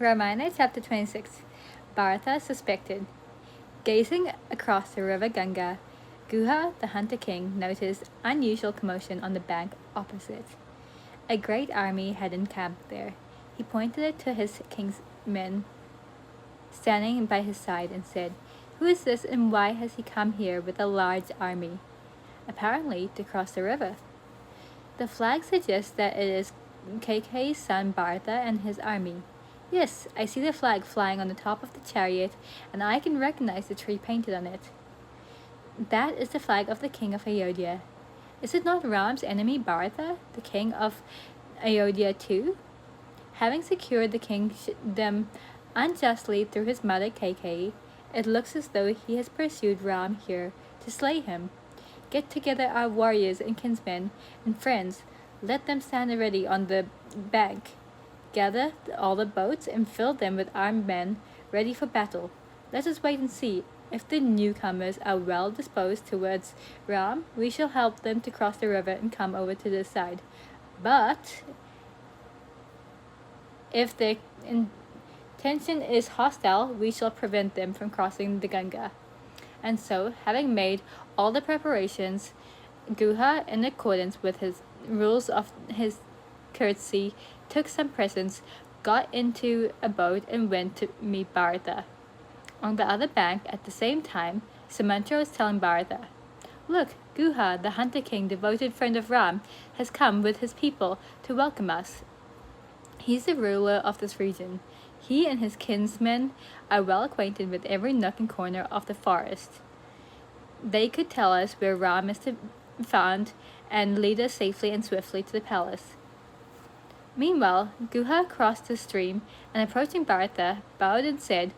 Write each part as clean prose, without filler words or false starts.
Ramayana chapter 26. Bharata suspected. Gazing across the river Ganga, Guha, the hunter king, noticed unusual commotion on the bank opposite. A great army had encamped there. He pointed it to his king's men standing by his side and said, "Who is this and why has he come here with a large army?" "Apparently to cross the river." "The flag suggests that it is Kaikeyi's son Bharata and his army." "Yes, I see the flag flying on the top of the chariot, and I can recognize the tree painted on it." "That is the flag of the king of Ayodhya. Is it not Ram's enemy Bharata, the king of Ayodhya too? Having secured the kingdom unjustly through his mother Kaikeyi, it looks as though he has pursued Ram here to slay him. Get together our warriors and kinsmen and friends. Let them stand ready on the bank. Gather all the boats and fill them with armed men ready for battle. Let us wait and see. If the newcomers are well disposed towards Ram, we shall help them to cross the river and come over to this side. But if their intention is hostile, we shall prevent them from crossing the Ganga." And so, having made all the preparations, Guha, in accordance with his rules of his courtesy, took some presents, got into a boat, and went to meet Bharata. On the other bank, at the same time, Sumantra was telling Bharata, "Look, Guha, the hunter king, devoted friend of Ram, has come with his people to welcome us. He's the ruler of this region. He and his kinsmen are well acquainted with every nook and corner of the forest. They could tell us where Ram is to be found and lead us safely and swiftly to the palace." Meanwhile, Guha crossed the stream and, approaching Bharata, bowed and said,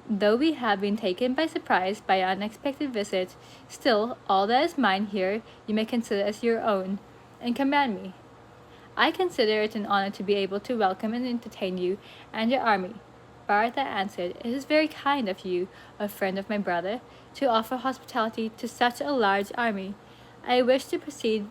"Though we have been taken by surprise by your unexpected visit, still all that is mine here you may consider as your own, and command me." "I consider it an honor to be able to welcome and entertain you and your army." Bharata answered, "It is very kind of you, O friend of my brother, to offer hospitality to such a large army. I wish to proceed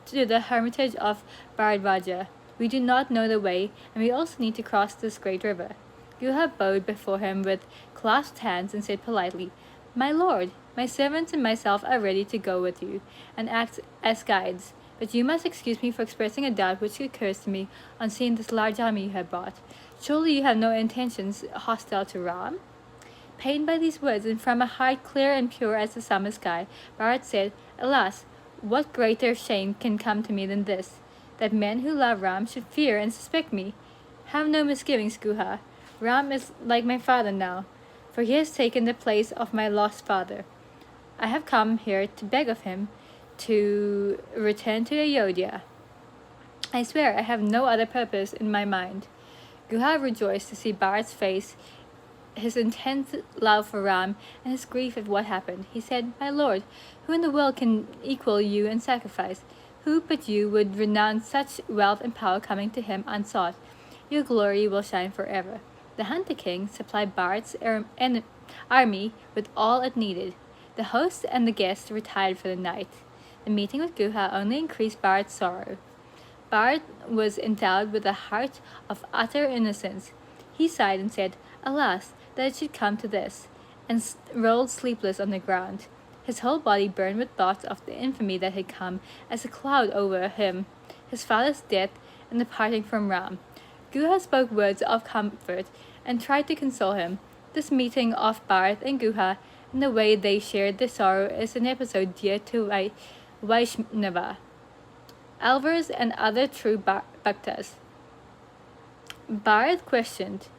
to the hermitage of Bharadwaja. We do not know the way, and we also need to cross this great river." Guha bowed before him with clasped hands and said politely, "My lord, my servants and myself are ready to go with you and act as guides. But you must excuse me for expressing a doubt which occurs to me on seeing this large army you have brought. Surely you have no intentions hostile to Ram?" Pained by these words, and from a heart clear and pure as the summer sky, Bharat said, "Alas, what greater shame can come to me than this, that men who love Ram should fear and suspect me? Have no misgivings, Guha. Ram is like my father now, for he has taken the place of my lost father. I have come here to beg of him to return to Ayodhya. I swear I have no other purpose in my mind." Guha rejoiced to see Bharat's face, his intense love for Ram, and his grief at what happened. He said, "My lord, who in the world can equal you in sacrifice? Who but you would renounce such wealth and power coming to him unsought? Your glory will shine forever." The hunter king supplied Bharat's army with all it needed. The host and the guests retired for the night. The meeting with Guha only increased Bharat's sorrow. Bharat was endowed with a heart of utter innocence. He sighed and said, "Alas, that it should come to this," and rolled sleepless on the ground. His whole body burned with thoughts of the infamy that had come as a cloud over him, his father's death and the parting from Ram. Guha spoke words of comfort and tried to console him. This meeting of Bharat and Guha and the way they shared their sorrow is an episode dear to Vaishnava, Alvars, and other true bhaktas. Bharat questioned,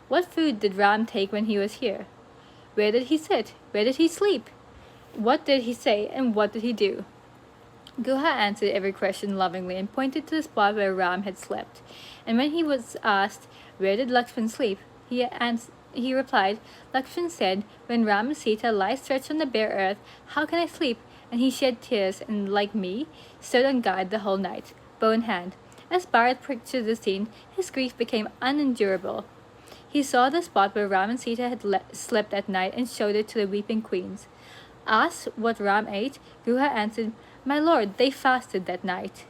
"What food did Ram take when he was here? Where did he sit? Where did he sleep? What did he say and what did he do?" Guha answered every question lovingly and pointed to the spot where Ram had slept. And when he was asked, "Where did Lakshman sleep?" he replied, "Lakshman said, 'When Ram and Sita lie stretched on the bare earth, how can I sleep?' And he shed tears and, like me, stood on guard the whole night, bow in hand." As Bharat pictured the scene, his grief became unendurable. He saw the spot where Ram and Sita had slept at night and showed it to the weeping queens. Asked what Ram ate, Guha answered, "My lord, they fasted that night."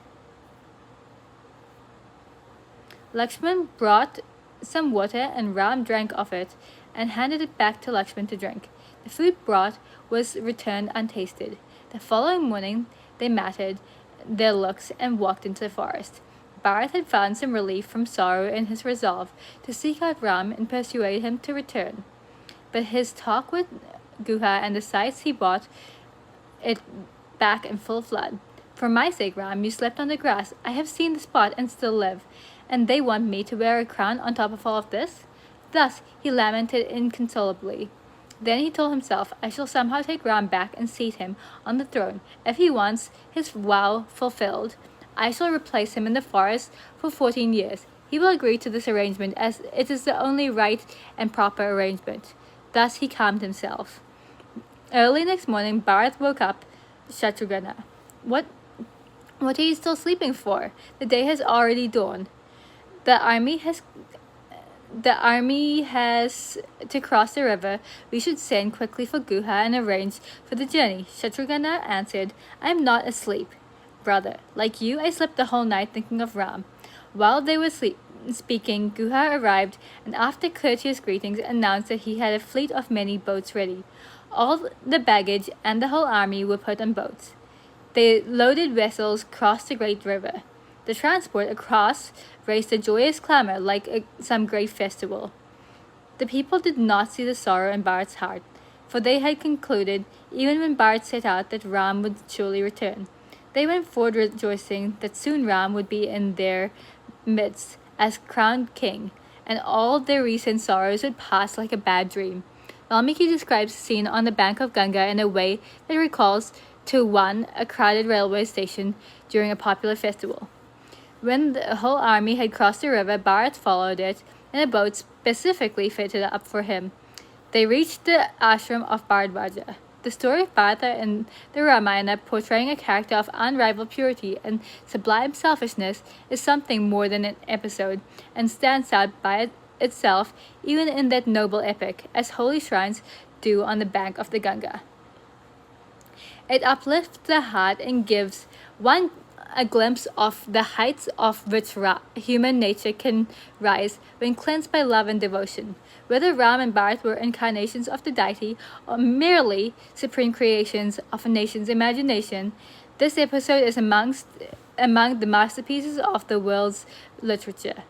Lakshman brought some water, and Ram drank of it and handed it back to Lakshman to drink. The food brought was returned untasted. The following morning they matted their looks and walked into the forest. Bharat had found some relief from sorrow in his resolve to seek out Ram and persuade him to return. But his talk with Guha and the sights he brought it back in full flood. For my sake, Ram, you slept on the grass. I have seen the spot and still live. And they want me to wear a crown on top of all of this? Thus he lamented inconsolably. Then he told himself, I shall somehow take Ram back and seat him on the throne. If he wants his vow fulfilled, I shall replace him in the forest for 14 years. He will agree to this arrangement, as it is the only right and proper arrangement. Thus he calmed himself. Early next morning, Bharat woke up Shatrugana. What are you still sleeping for? The day has already dawned. The army has to cross the river. We should send quickly for Guha and arrange for the journey. Shatrugana answered, I am not asleep, brother. Like you, I slept the whole night thinking of Ram. While they were speaking, Guha arrived and after courteous greetings announced that he had a fleet of many boats ready. All the baggage and the whole army were put on boats. The loaded vessels crossed the great river. The transport across raised a joyous clamor like some great festival. The people did not see the sorrow in Bharat's heart, for they had concluded, even when Bharat set out, that Ram would surely return. They went forward rejoicing that soon Ram would be in their midst as crowned king, and all their recent sorrows would pass like a bad dream. Valmiki describes the scene on the bank of Ganga in a way that recalls to one a crowded railway station during a popular festival. When the whole army had crossed the river, Bharat followed it in a boat specifically fitted up for him. They reached the ashram of Bharadwaja. The story of Bharata in the Ramayana, portraying a character of unrivaled purity and sublime selfishness, is something more than an episode, and stands out by itself even in that noble epic, as holy shrines do on the bank of the Ganga. It uplifts the heart and gives one a glimpse of the heights of which human nature can rise when cleansed by love and devotion. Whether Ram and Bharat were incarnations of the deity or merely supreme creations of a nation's imagination, this episode is among the masterpieces of the world's literature.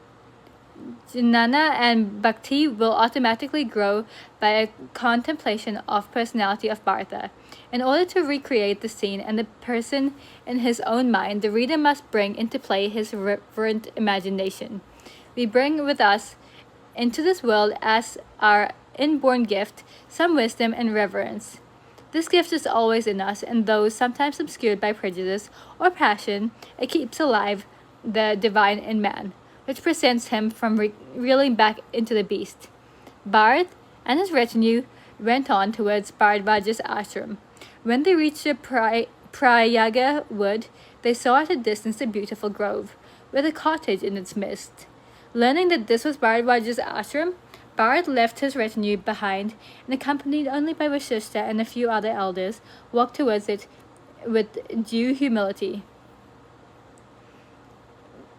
Jnana and bhakti will automatically grow by a contemplation of personality of Bharata. In order to recreate the scene and the person in his own mind, the reader must bring into play his reverent imagination. We bring with us into this world as our inborn gift some wisdom and reverence. This gift is always in us, and though sometimes obscured by prejudice or passion, it keeps alive the divine in man, which prevents him from reeling back into the beast. Bharat and his retinue went on towards Bharadwaja's ashram. When they reached the Prayaga wood, they saw at a distance a beautiful grove, with a cottage in its midst. Learning that this was Bharadwaja's ashram, Bharat left his retinue behind and, accompanied only by Vasishtha and a few other elders, walked towards it with due humility.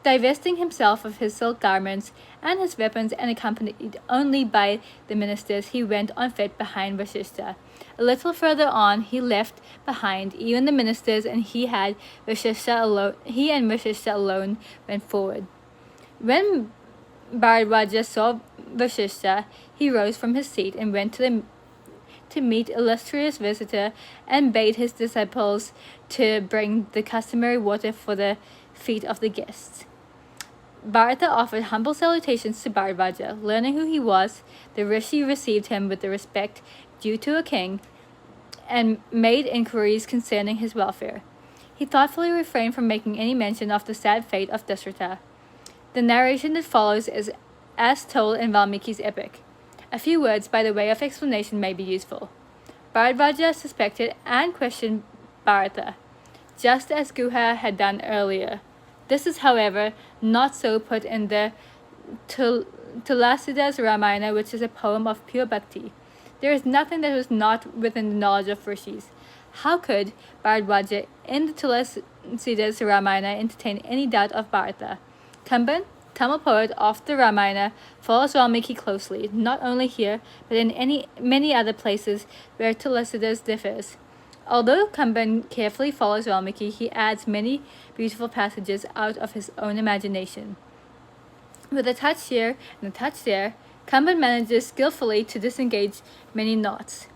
Divesting himself of his silk garments and his weapons and accompanied only by the ministers, he went on foot behind Vasishtha. A little further on, he left behind even the ministers, and he and Vasishtha alone went forward. When Bharadwaja saw Vasishtha, he rose from his seat and went to meet illustrious visitor and bade his disciples to bring the customary water for the feet of the guests. Bharata offered humble salutations to Bharadwaja. Learning who he was, the rishi received him with the respect due to a king and made inquiries concerning his welfare. He thoughtfully refrained from making any mention of the sad fate of Dasharatha. The narration that follows is as told in Valmiki's epic. A few words by the way of explanation may be useful. Bharadwaja suspected and questioned Bharata, just as Guha had done earlier. This is, however, not so put in the Tulasidas Ramayana, which is a poem of pure bhakti. There is nothing that was not within the knowledge of rishis. How could Bharadwaja in the Tulasidas Ramayana entertain any doubt of Bharata? Kamban, Tamil poet of the Ramayana follows Valmiki closely, not only here, but in many other places where Tulasidas differs. Although Kamban carefully follows Valmiki, he adds many beautiful passages out of his own imagination. With a touch here and a touch there, Kamban manages skillfully to disengage many knots.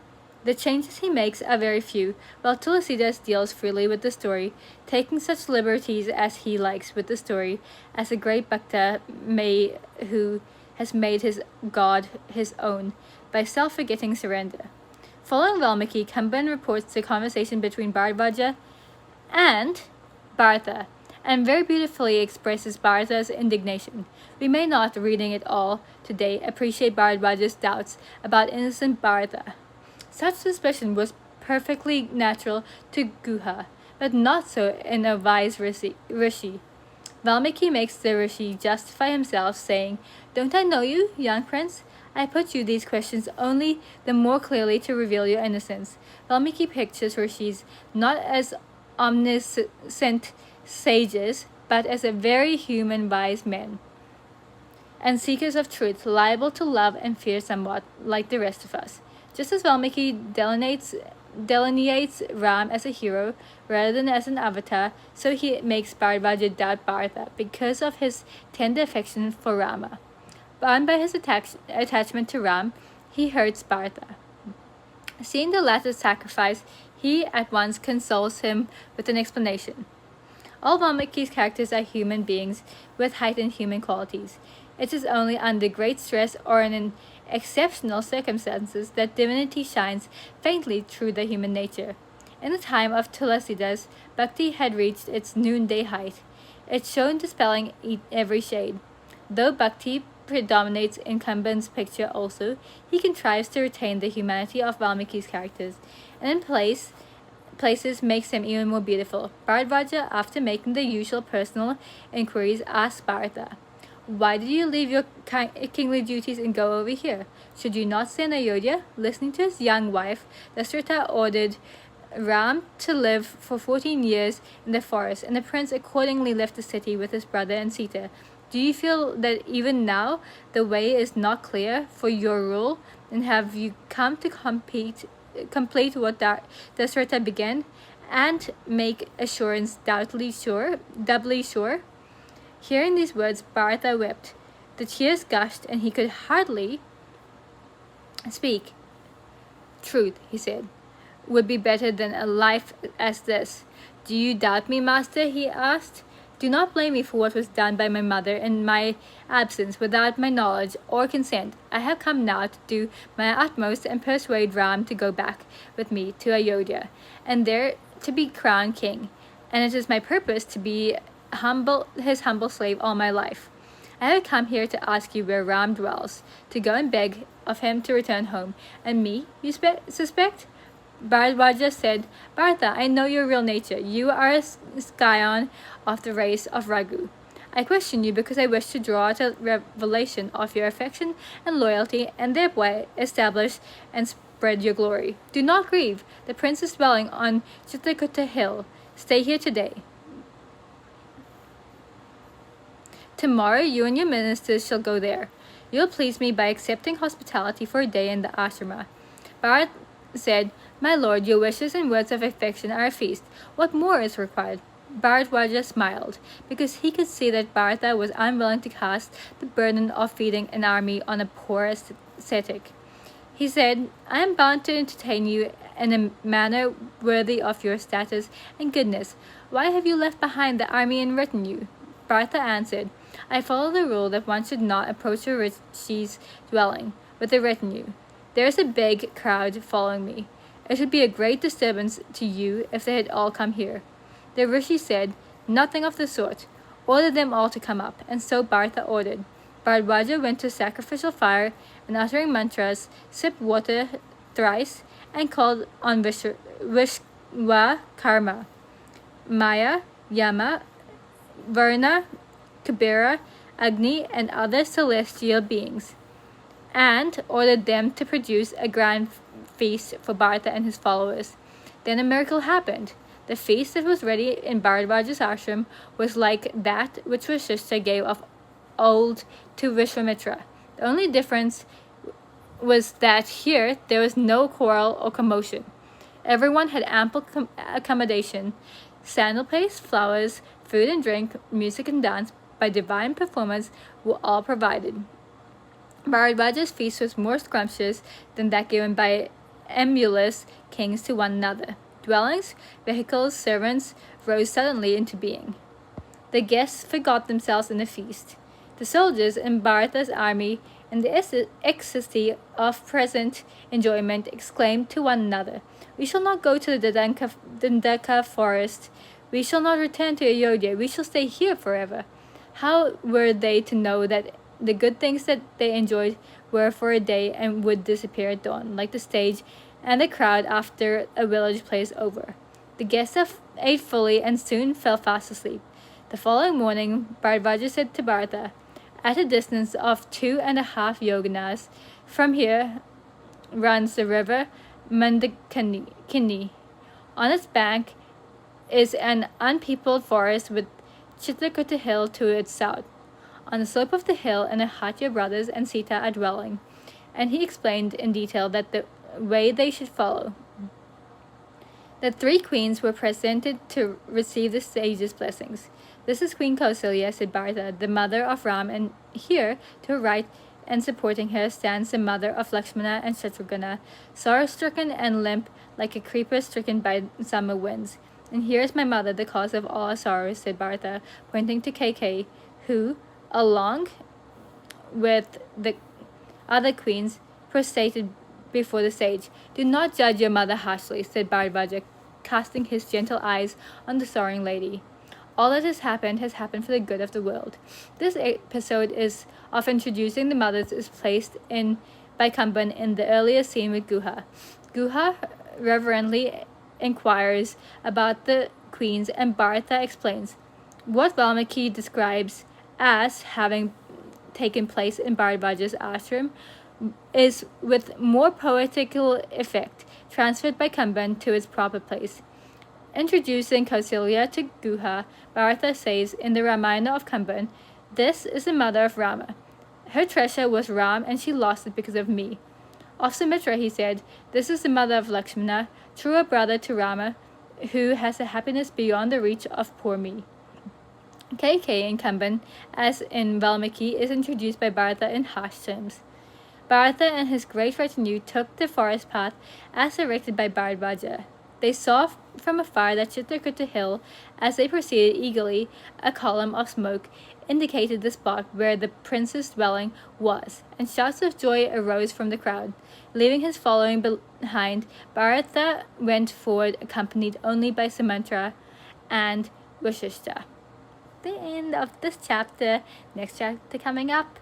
The changes he makes are very few, while Tulasidas deals freely with the story, taking such liberties as he likes with the story, as a great Bhakta may who has made his god his own by self-forgetting surrender. Following Valmiki, Kamban reports the conversation between Bharadvaja and Bharata, and very beautifully expresses Bharata's indignation. We may not, reading it all today, appreciate Bharadvaja's doubts about innocent Bharata. Such suspicion was perfectly natural to Guha, but not so in a wise rishi. Valmiki makes the rishi justify himself, saying, "Don't I know you, young prince? I put you these questions only the more clearly to reveal your innocence." Valmiki pictures rishis not as omniscient sages, but as a very human wise men, and seekers of truth, liable to love and fear somewhat like the rest of us. Just as Valmiki delineates Ram as a hero rather than as an avatar, so he makes Bharadvaja doubt Bharata because of his tender affection for Rama. Bound by his attachment to Ram, he hurts Bharata. Seeing the latter's sacrifice, he at once consoles him with an explanation. All Valmiki's characters are human beings with heightened human qualities. It is only under great stress or in exceptional circumstances that divinity shines faintly through the human nature. In the time of Tulasidas, Bhakti had reached its noonday height. It shone dispelling every shade. Though Bhakti predominates in Kamban's picture also, he contrives to retain the humanity of Valmiki's characters, and in places makes them even more beautiful. Bharadvaja, after making the usual personal inquiries, asks Bharata, "Why did you leave your kingly duties and go over here? Should you not stay in Ayodhya?" Listening to his young wife, Dasharatha ordered Ram to live for 14 years in the forest, and the prince accordingly left the city with his brother and Sita. Do you feel that even now the way is not clear for your rule, and have you come to complete what Dasharatha began, and make assurance doubly sure? Hearing these words, Bharata wept. The tears gushed, and he could hardly speak. "Truth," he said, "would be better than a life as this." "Do you doubt me, master?" he asked. "Do not blame me for what was done by my mother in my absence without my knowledge or consent. I have come now to do my utmost and persuade Ram to go back with me to Ayodhya, and there to be crowned king. And it is my purpose to be his humble slave all my life. I have come here to ask you where Ram dwells, to go and beg of him to return home. And me, you suspect?" Bharadvaja said, "Bharata, I know your real nature. You are a scion of the race of Raghu. I question you because I wish to draw out a revelation of your affection and loyalty, and thereby establish and spread your glory. Do not grieve. The prince is dwelling on Chitrakuta hill. Stay here today. Tomorrow you and your ministers shall go there. You'll please me by accepting hospitality for a day in the ashrama." Bharat said, "My lord, your wishes and words of affection are a feast. What more is required?" Bharadvaja smiled, because he could see that Bharata was unwilling to cast the burden of feeding an army on a poor ascetic. He said, "I am bound to entertain you in a manner worthy of your status and goodness. Why have you left behind the army and retinue?" Bharata answered, "I follow the rule that one should not approach a rishi's dwelling with a retinue. There is a big crowd following me. It would be a great disturbance to you if they had all come here." The rishi said, "Nothing of the sort. Order them all to come up." And so Bharata ordered. Bharadvaja went to sacrificial fire, and uttering mantras, sipped water thrice, and called on Vishwakarma, Maya, Yama, Varuna, Kubera, Agni, and other celestial beings, and ordered them to produce a grand feast for Bharata and his followers. Then a miracle happened. The feast that was ready in Bharadvaja's ashram was like that which Vasishtha gave of old to Vishwamitra. The only difference was that here there was no quarrel or commotion. Everyone had ample accommodation. Sandal paste, flowers, food and drink, music and dance by divine performance were all provided. Bharadwaja's feast was more scrumptious than that given by emulous kings to one another. Dwellings, vehicles, servants rose suddenly into being. The guests forgot themselves in the feast. The soldiers in Bharata's army, in the ecstasy of present enjoyment, exclaimed to one another, "We shall not go to the Dandaka forest. We shall not return to Ayodhya. We shall stay here forever." How were they to know that the good things that they enjoyed were for a day and would disappear at dawn, like the stage and the crowd after a village play is over? The guests ate fully and soon fell fast asleep. The following morning, Bharadwaja said to Bharata, "At a distance of 2.5 yoganas from here runs the river Mandakini. On its bank is an unpeopled forest with Chitrakuta hill to its south. On the slope of the hill Anahatya brothers and Sita are dwelling." And he explained in detail that the way they should follow. The 3 queens were presented to receive the sage's blessings. "This is Queen Kausalya," said Bharata, "the mother of Ram, and here, to her right and supporting her, stands the mother of Lakshmana and Shatrugna, sorrow-stricken and limp like a creeper stricken by summer winds. And here is my mother, the cause of all our sorrows," said Bharata, pointing to Kaikeyi, who, along with the other queens, prostrated before the sage. "Do not judge your mother harshly," said Bharadwaja, casting his gentle eyes on the sorrowing lady. "All that has happened for the good of the world." This episode of introducing the mothers is placed in by Kamban in the earlier scene with Guha. Guha reverently inquires about the queens, and Bharata explains what Valmiki describes as having taken place in Bharadwaja's ashram is with more poetical effect transferred by Kamban to its proper place. Introducing Kausalya to Guha, Bharata says in the Ramayana of Kamban, "This is the mother of Rama. Her treasure was Ram and she lost it because of me." Of Sumitra he said, "This is the mother of Lakshmana, truer brother to Rama, who has a happiness beyond the reach of poor me." Kaikeyi in Kamban, as in Valmiki, is introduced by Bharata in harsh terms. Bharata and his great retinue took the forest path as directed by Bharadwaja. They saw from afar that Chitrakuta hill. As they proceeded eagerly, a column of smoke indicated the spot where the prince's dwelling was, and shouts of joy arose from the crowd. Leaving his following behind, Bharata went forward accompanied only by Sumantra and Vashishta. The end of this chapter. Next chapter coming up.